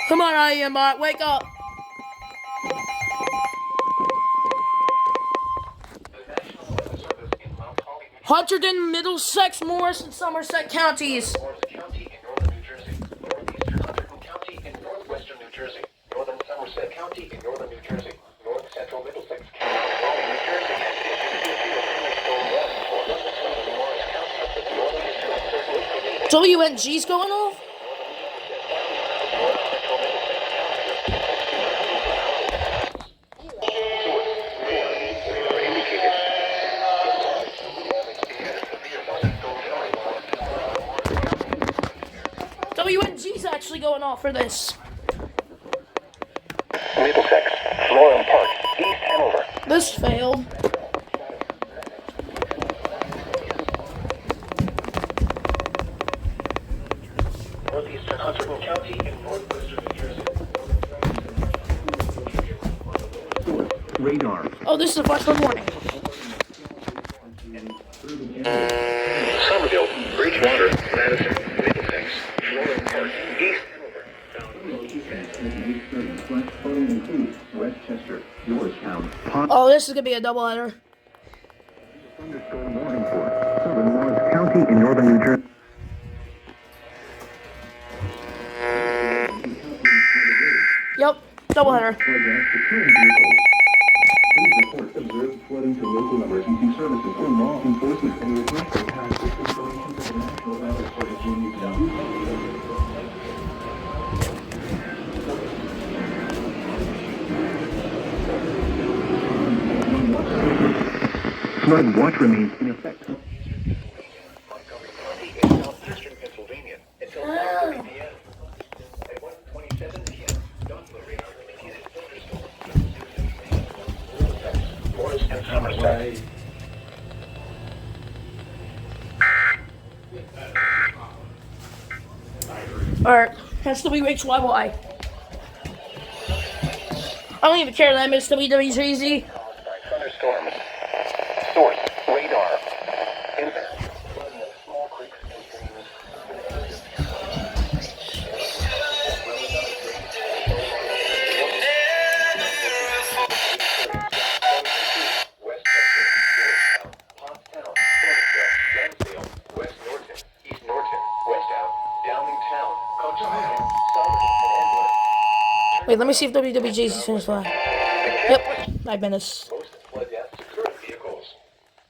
Come on, IEMBot, wake up. Hunterdon, Middlesex, Morris, and Somerset counties. Morris County in northern New Jersey, northeastern Hunterdon County in northwestern New Jersey, northern Somerset County in northern New Jersey, north central Middlesex County in northern New Jersey, and WNG's going off? WNG's actually going off for this. Middlesex, Florham Park, East Hanover. This failed. Northeastern Hunterdon County in northwestern New Jersey. Radar. Oh, this is a freshman warning. Somerville, Bridgewater, Madison, Middlesex, Florham Park, East Westchester, Georgetown. Oh, this is gonna be a doubleheader. Thunderstorm warning for southern Morris County in northern New Jersey. Yep, doubleheader. Please report observed flooding to local emergency services or law enforcement and request to pass this information to the National Weather Service when you can. Flood watch remains in effect. Montgomery County in southeastern Pennsylvania until 5:30 p.m. At 1:27 p.m., Doppler radar indicated thunderstorms. Morris and Somerset. Alright, that's WHYY. I don't even care that I missed WWJZ. Thunderstorms. Source, radar. Impact. Flooding of small creeks and streams. Westchester, Georgetown, Pottstown, Thornsville, Lansdale, West Norton, East Norton, Westtown, Downingtown, Conshohocken, Somerton, and Ambler. Wait, let me see if WWJZ finished live. Yep, 5 minutes. Most flood deaths occur in vehicles.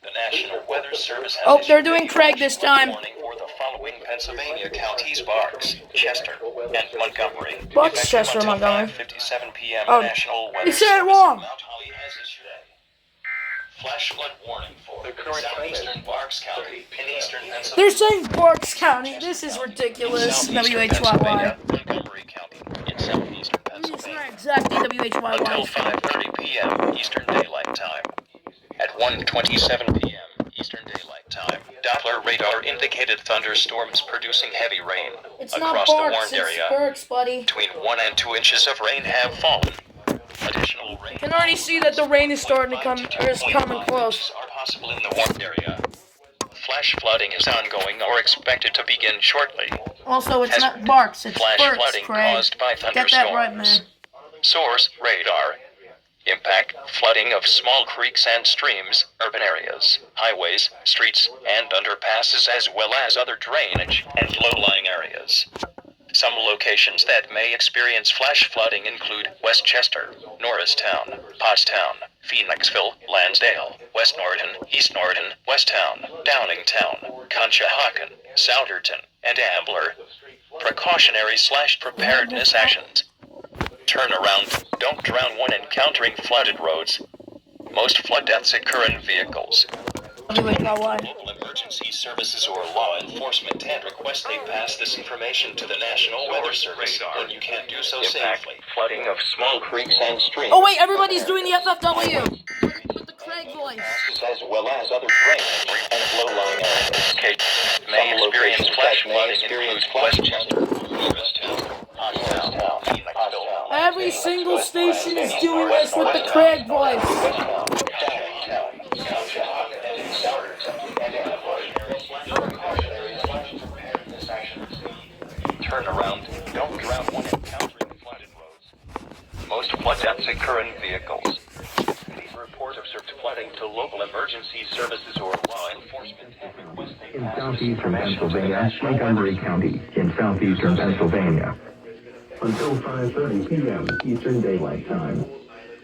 The National Weather Service has Oh, they're issued a doing Craig this time. warning for the following Pennsylvania counties: Berks, Chester, and Montgomery. Berks, Effective Chester, until Montgomery. 5:57 p.m. Oh, National you Weather said it Service wrong. Mount Holly has issued a flash flood warning for The current southeastern climate. Berks County in eastern They're Pennsylvania. saying Berks County. This is ridiculous. Southeastern WHYY. Pennsylvania, Montgomery County in southeastern It's not Pennsylvania. exactly Until WHYY. 5:30 p.m. Eastern Daylight Time. At 1:27 p.m. Eastern Daylight Time, Doppler radar indicated thunderstorms producing heavy rain It's not across the Berks, warned it's area. Berks, buddy. Between 1 and 2 inches of rain have fallen. Additional rain. You can already see that the rain is starting to come, or is coming close. Are possible in the warned area. Flash flooding is ongoing or expected to begin shortly. Also, it's Has not Berks, it's Flash Berks, flooding Craig. caused by Get that right, man. thunderstorms. Source, radar. Impact, flooding of small creeks and streams, urban areas, highways, streets, and underpasses, as well as other drainage and low-lying areas. Some locations that may experience flash flooding include Westchester, Norristown, Pottstown, Phoenixville, Lansdale, West Norton, East Norton, Westtown, Downingtown, Conshohocken, Souderton, and Ambler. Precautionary/preparedness actions. Turn around, don't drown when encountering flooded roads. Most flood deaths occur in vehicles. WHYY. Local emergency services or law enforcement and request they pass this information to the National Weather Service when you can't do so safely. Flooding of small creeks and streams. Oh wait, everybody's doing the FFW with the Craig voice. As well as other drainage and low-lying areas. May experience flash flooding include Westchester, Norristown, Pottstown, Phoenixville. Every single station is doing this with the Craig voice. Turn around, don't drown when encountering flood. southeastern Pennsylvania, Montgomery County in southeastern Pennsylvania. Until 5:30 p.m. Eastern Daylight Time.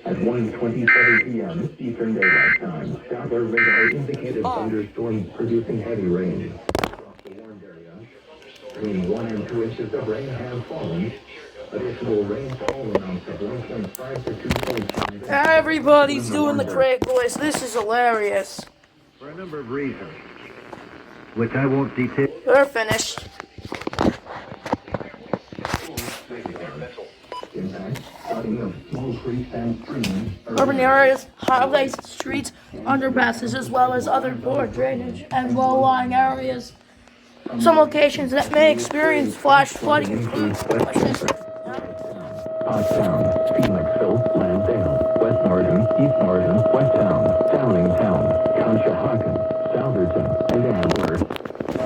At 1:27 p.m. Eastern Daylight Time, Doppler radar indicated thunderstorms producing heavy rain. Across the warned area, between 1 and 2 inches of rain have fallen. Additional rainfall amounts of 1.5 to 2.5. Everybody's doing the Craig voice. This is hilarious. For a number of reasons, which I won't detail. We're finished. Urban areas, highways, streets, underpasses, as well as other poor drainage and low-lying areas. Some locations that may experience flash flooding include Pottstown, Phoenixville, Lansdale, West Martin, East Martin, Westtown, Downingtown, Conshohocken, Southerton, and Ambler.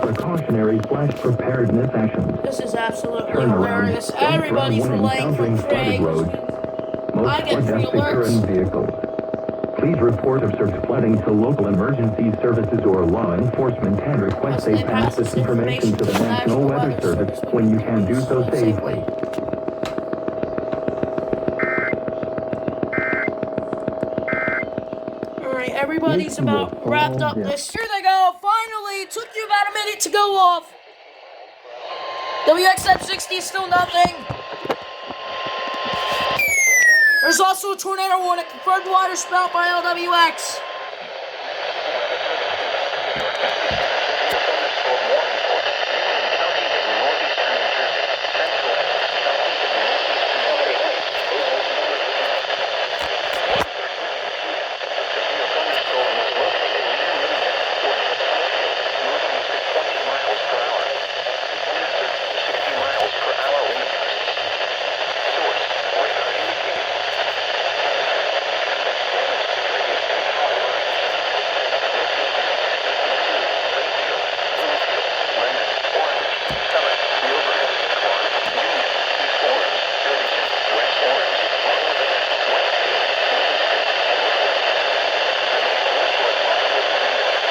Precautionary flash preparedness actions. This is absolutely Turnaround. hilarious. Everybody's relaying from Craig. Most I get free pedestrian alerts. vehicles. Please report observed flooding to local emergency services or law enforcement and request they pass this information to the National Weather Service when you can do so safely. Alright, everybody's about wrapped up this. Here they go. Finally, it took you about a minute to go off. WXM60 is still nothing. There's also a tornado warning, confirmed water spout by LWX.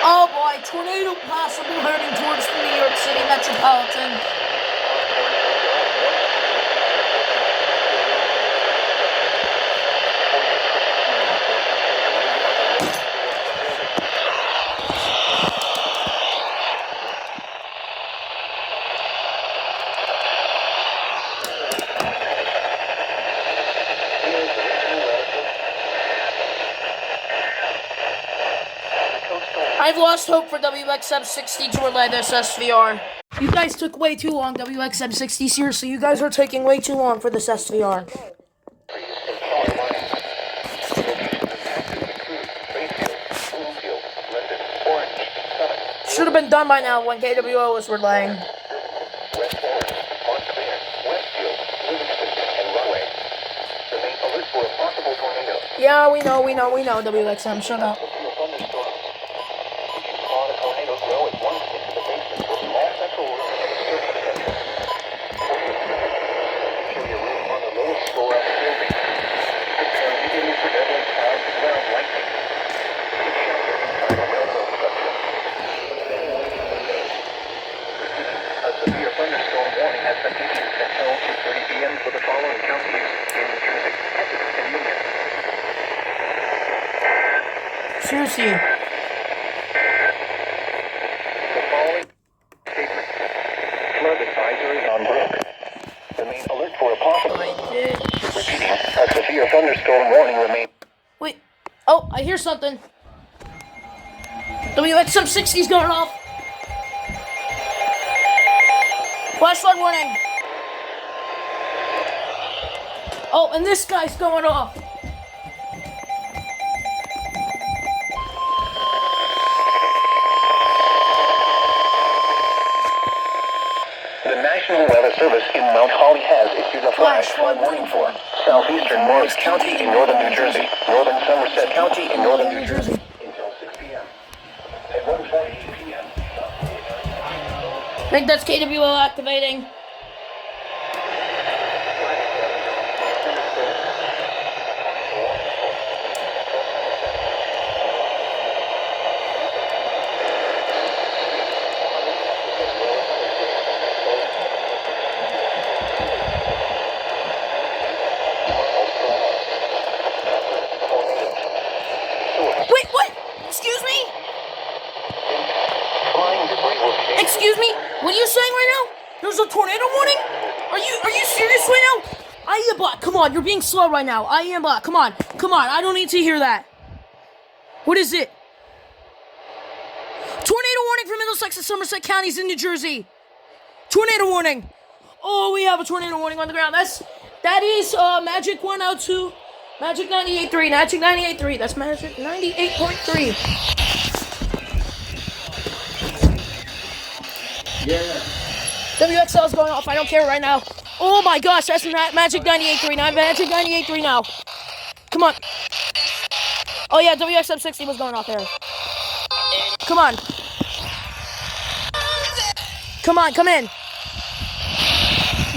Oh boy, tornado possible heading towards the New York City metropolitan. I've lost hope for WXM60 to relay this SVR. You guys took way too long, WXM60. Seriously, you guys are taking way too long for this SVR. Should have been done by now when KWO was relaying. Yeah, we know, WXM, shut up. Seriously. The following statement. Flood advisory on Brook. Remain alert for a possible. Repeating. A severe thunderstorm warning remains. Wait. Oh, I hear something. WXM60's going off. Flash flood warning. Oh, and this guy's going off. The National Weather Service in Mount Holly has issued a flash flood warning for southeastern Morris County in northern New Jersey, northern Somerset County in northern New Jersey until 6 p.m. At 1:48 p.m. I think that's KWO activating. right now? There's a tornado warning? Are you serious right now? Ayaba, come on, you're being slow right now. Ayaba, come on, I don't need to hear that. What is it? Tornado warning for Middlesex and Somerset counties in New Jersey. Tornado warning. Oh, we have a tornado warning on the ground. That is Magic 102, Magic 98.3, Magic 98.3. That's Magic 98.3. Yeah. WXL is going off. I don't care right now. Oh my gosh, that's Magic 98.3. Not Magic 98.3 now. Come on. Oh yeah, WXM 60 was going off there. Come on. Come in.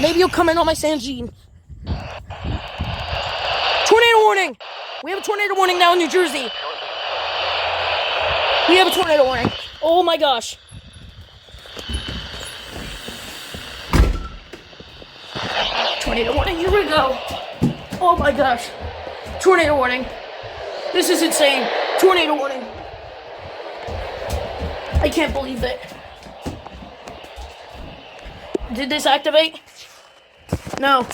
Maybe you'll come in on my Sanjean. Tornado warning! We have a tornado warning now in New Jersey. We have a tornado warning. Oh my gosh. Tornado warning, here we go. Oh my gosh. Tornado warning. This is insane. Tornado warning. I can't believe it. Did this activate? No.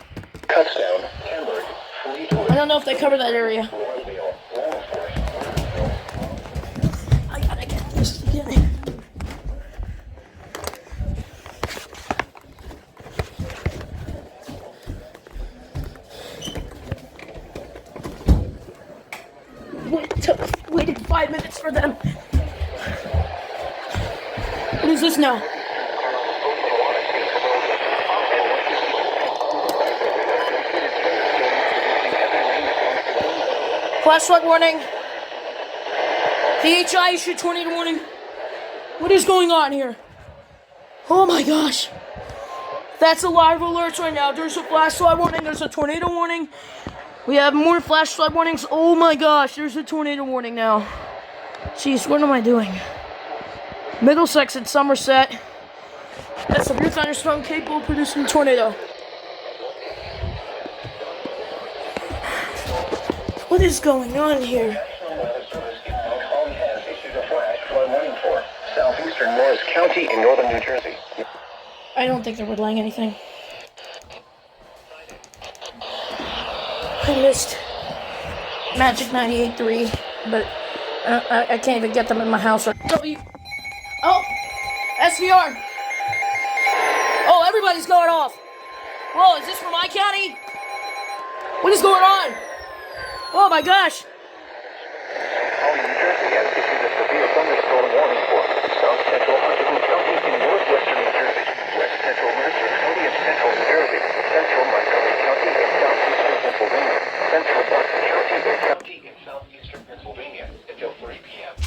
Touchdown, Hamburg. I don't know if they cover that area. I gotta get this again. Waited 5 minutes for them. What is this now? Flash flood warning. PHI issued tornado warning. What is going on here? Oh my gosh. That's a live alert right now. There's a flash flood warning. There's a tornado warning. We have more flash flood warnings. Oh my gosh. There's a tornado warning now. Jeez, what am I doing? Middlesex and Somerset. That's severe thunderstorm capable of producing a tornado. What is going on here? National Weather Service in Mount Holly has issued a flash flood warning for southeastern Morris County in northern New Jersey. I don't think they're relaying anything. I missed Magic 98.3, but I can't even get them in my house. Oh, SVR. Oh, everybody's going off. Whoa, is this from my county? What is going on? Oh my gosh. Holly, New Jersey has issued a severe thunderstorm warning for south central Huntington County in northwestern New Jersey, west central Mercer County and central New Jersey, central Montgomery County and southeastern Pennsylvania, central Bucks County and southeastern Pennsylvania until 3 p.m.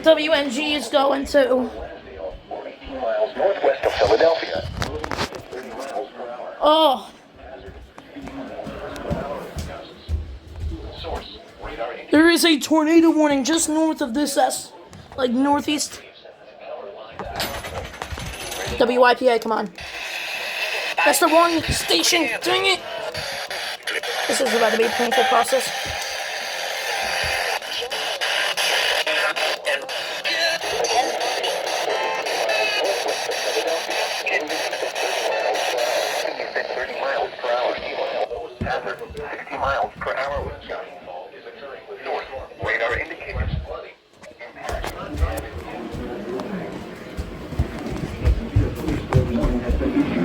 WNG is going to. 18 miles northwest of Philadelphia. 30 miles per hour. Oh, Source, radar indicates there is a tornado warning just north of this like northeast. WYPA, come on. That's the wrong station. Dang it. This is about to be a painful process.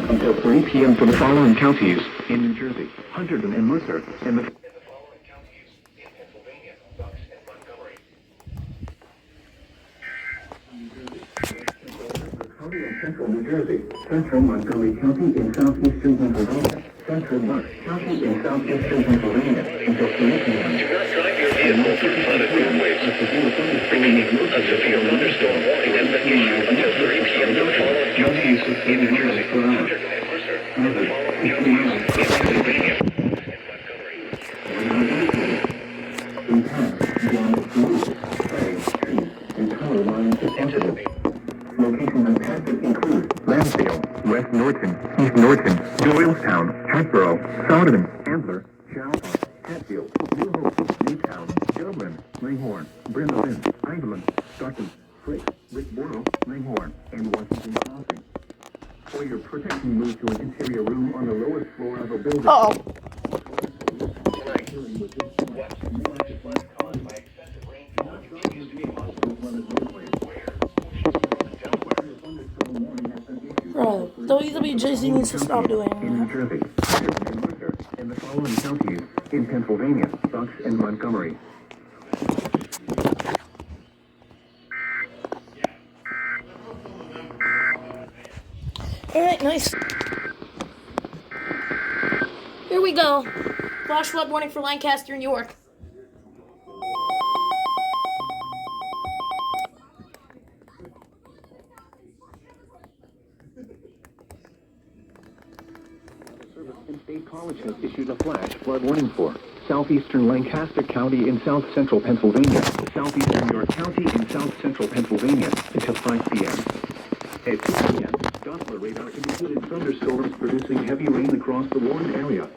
Until 3 p.m. for the following counties in New Jersey: Hunterdon and Mercer, and the Central New Jersey, central Montgomery County in southeastern Pennsylvania, central Bucks County in southeastern Pennsylvania until 3 p.m. Do not drive your vehicle through flooded roadways. A severe thunderstorm warning has been issued until 3 p.m. for the following counties in New Jersey, Hunterdon and Mercer, and the following counties in Pennsylvania and Montgomery. And power lines attentive. Locations impacted include Lansdale, West Norton, East Norton, Doylestown, Hatboro, Sodom, Ambler, Charlotte, Hatfield, New Hope, Newtown, Dublin, Langhorne, Brindle Inn, Iveland, Stockton, Frick, Rickboro, Langhorne, and Washington. For your protection, move to an interior room on the lowest floor of a building. Uh-oh. Bro, WWJC needs to stop doing In New that. Jersey, and Worcester, and the following counties in Pennsylvania, Bucks and Montgomery. Alright, nice. Here we go. Flash flood warning for Lancaster, New York. And State College has issued a flash flood warning for southeastern Lancaster County in south central Pennsylvania, southeastern York County in south central Pennsylvania until 5 p.m. At 2 p.m., Doppler radar indicated thunderstorms producing heavy rain across the warned area.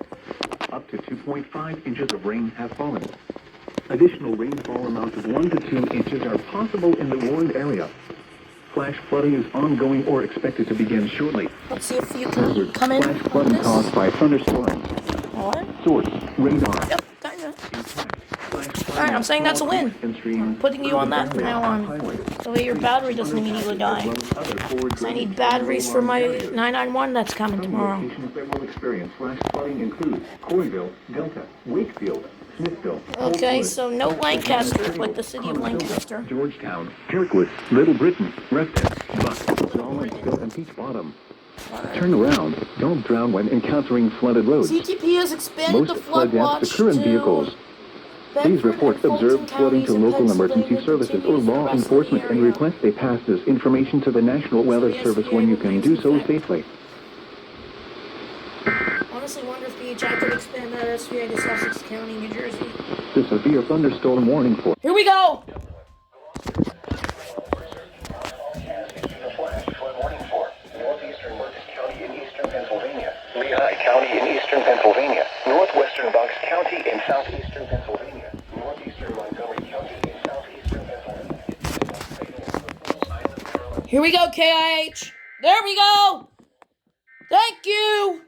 Up to 2.5 inches of rain have fallen. Additional rainfall amounts of 1 to 2 inches are possible in the warned area. Flash flooding is ongoing or expected to begin shortly. Let's see if you can come in Flash with flooding this. caused by thunderstorms. What? Source, radar. Yep, kinda. Alright, I'm saying that's a win. I'm putting you on that from now on. So that your battery doesn't immediately die. So I need batteries for my 991 that's coming tomorrow. Locations that will experience flash flooding include Corryville, Delta, Wakefield, Smithville. Okay, so no Lancaster, like the city of Lancaster. Georgetown, Kirkwood, Little Britain, Repton, Bucks, Salisbury, and Peach Bottom. Turn around. Don't drown when encountering flooded roads. CTP has expanded Most the flood flood watch depths to current vehicles. Please report observed flooding to local emergency services or law enforcement and request they pass this information to the National Weather Service when you can do so safely. Honestly wonder if DHI could expand that SVA to Sussex County, New Jersey. The severe thunderstorm warning for Here we go! Northeastern Merced County in eastern Pennsylvania, Lehigh County in eastern Pennsylvania, northwestern Bucks County in southeastern Pennsylvania, northeastern Montgomery County in southeastern Pennsylvania. Here we go, KIH! There we go! Thank you!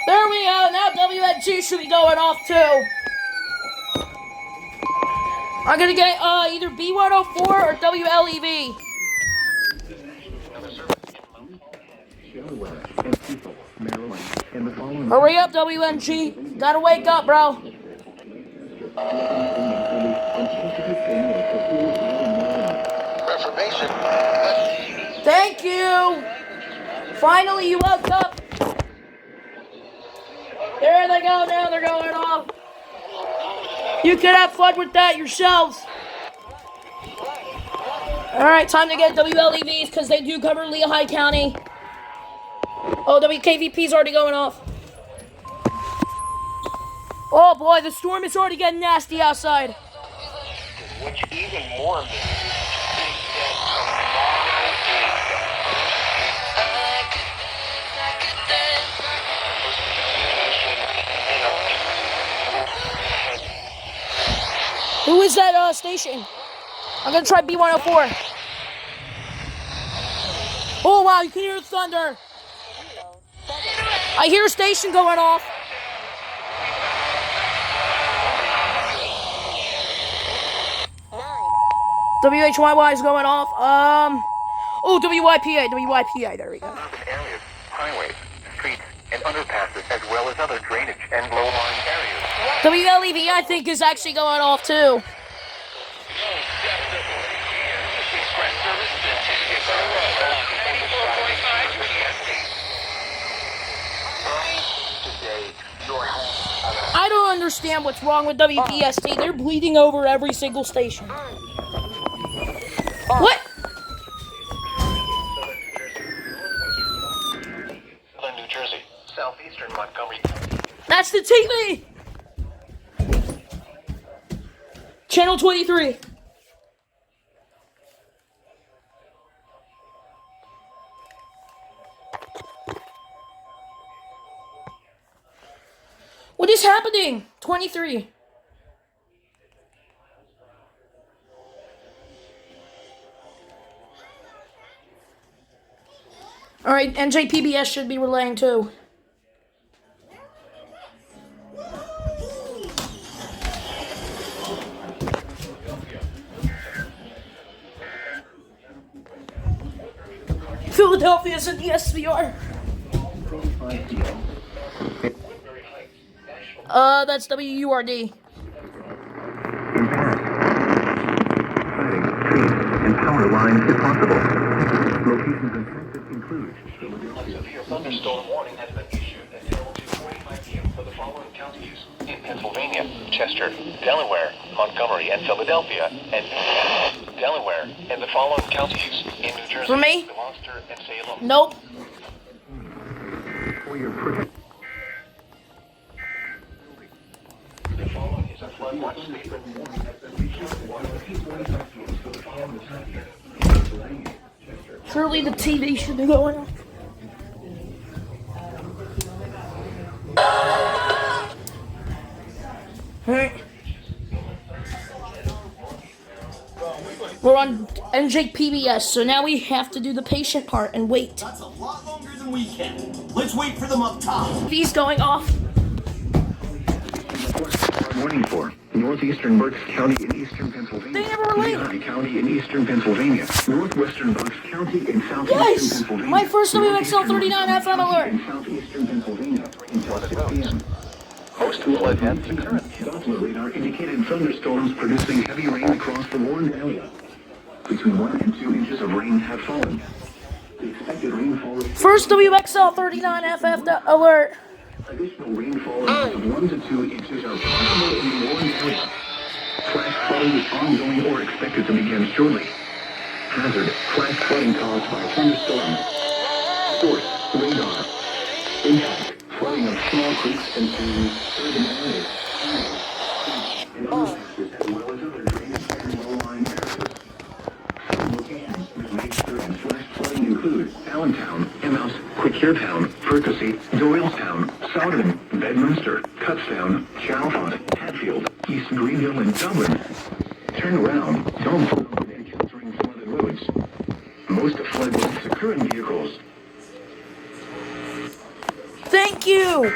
There we go, now WNG should be going off too. I'm gonna get either B104 or WLEV. Hurry up, WNG. Gotta wake up, bro. Reformation. Thank you. Finally, you woke up. There they go, now they're going off. You can have fun with that yourselves. Alright, time to get WLEVs because they do cover Lehigh County. Oh, WKVP's already going off. Oh boy, the storm is already getting nasty outside. Which even more Who is that station? I'm gonna try B104. Oh wow, you can hear the thunder. I hear a station going off. WHYY is going off. Oh, WYPA, there we go. urban areas, highways, streets, and underpasses, as well as other drainage and low-lying areas. WLEV, I think, is actually going off too. I don't understand what's wrong with WPST. They're bleeding over every single station. What? Southern New Jersey, southeastern Montgomery. That's the TV! Channel 23. What is happening? 23. Alright, NJPBS should be relaying too. Philadelphia's in the SVR. That's WURD. Cutting trees and power lines if possible. Locations and transit include Severe thunderstorm warning has been issued until 2:45 p.m. for the following counties in Pennsylvania: Chester, Delaware, Montgomery, and Philadelphia, and Delaware, and the following counties in New Jersey: For me? Gloucester and Salem. Nope. for your protection. The following is a flood watch statement. Warning has been issued until 2:45 p.m. for the following counties: Pennsylvania, Chester. Surely the TV should be going on. Alright. We're on NJPBS, so now we have to do the patient part and wait. That's a lot longer than we can. Let's wait for them up top. TV's going off. Warning for northeastern Berks County in eastern Pennsylvania. They never relayed. Lehigh County in eastern Pennsylvania. Northwestern Berks County in southeastern Yes! Pennsylvania. My first WXL 39 FM alert. In southeastern Pennsylvania until 6 p.m. Host flood events occurring. Doppler radar indicated thunderstorms producing heavy rain across the warned area. Between 1 and 2 inches of rain have fallen. The expected rainfall is First WXL 39 FF alert. additional rainfall of 1 to 2 inches are possible in the warned area. Flash flooding is ongoing or expected to begin shortly. Hazard: flash flooding caused by thunderstorm. Source: radar. Impact: flooding of small creeks and streams, urban areas, and underpasses, as well as other drainage and low-lying areas. Some locations that may experience flash flooding include Allentown, Emmaus, Quakertown, Percy, Doylestown, Southern, Bedminster, Cutstown, Chalfont, Hatfield, East Greenville, and Dublin. Turn around, don't fall when encountering flooded roads. Most flood deaths occur in vehicles. Thank you.